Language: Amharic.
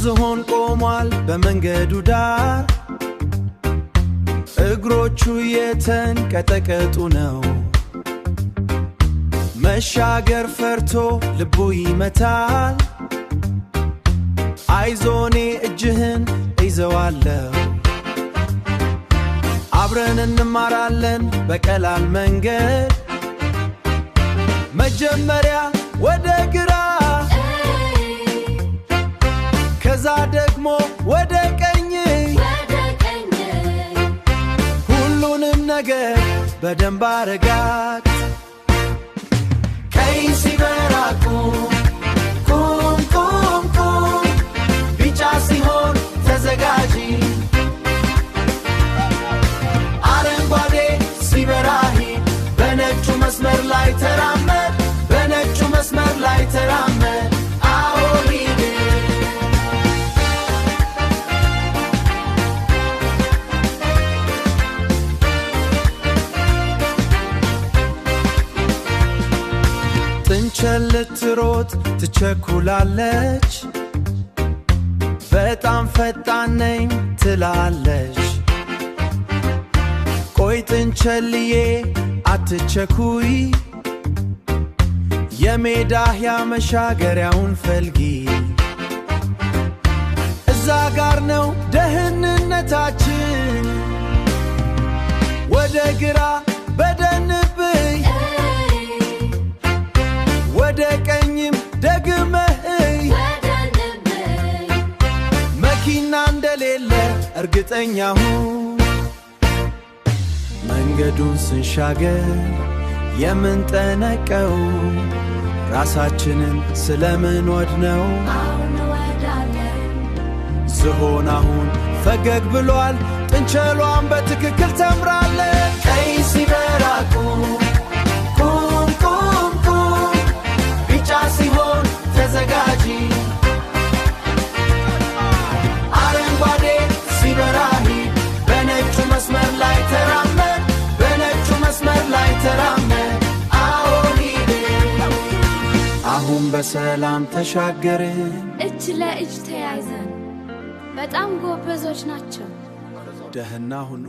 ዝሆን ቆሟል በመንገዱ ዳር እግሮቹ የተንቀጠቀጡ ነው መሻገር ፈርቶ ልቡ ይመታል አይዞኔ እጅህን እይዘዋለሁ አብረን እንማራለን በቀላል መንገድ መጀመሪያ ወደ ግራ ከዛ ደግሞ ወደ ቀኝ ሁሉንም ነገር በደንብ አረጋት ቀይ ሲበራ ቁም ቁም ቁም ቢጫ ሲሆን ተዘጋጂ አረንጓዴ ሲበራ ሂድ በነጩ መስመር ላይ ተራመድ በነጩ መስመር ላይ ተራመድ አዎ ሂድ ጥንቸል ልትሮጥ ትቸኩላለች በጣም ፈጣን ነኝ ትላለች ቆይ ጥንቸልዬ አትቸኩይ የሜዳ አህያ መሻገሪያውን ፈልጊ እዛ ጋር ነው ደህንነታችን ወደ ግራ በደንብይ ወደ ቀኝም ደግመህ መኪና እንደሌለ እርግጠኛ ሁን መንገዱን ስንሻገር የምንጠነቀው ራሳችንን ስለምንወድ ነው ዝሆን አሁን ፈገግ ብሏል ጥንቸሏን በትክክል ተምራለች ቀይ ሲበራ ቁም ቁም ቁም ቁም ቢጫ ሲሆን ተዘጋጂ አረንጓዴ ሲበራ ሂድ በነጩ መስመር ላይ ተራመድ በነጩ መስመር ላይ ተራመድ አዎ ሂድ አሁን በሰላም ተሻገርን እጅ ለእጅ ተያይዘን በጣም ጎበዞች ናቸው ደህና ሁኑ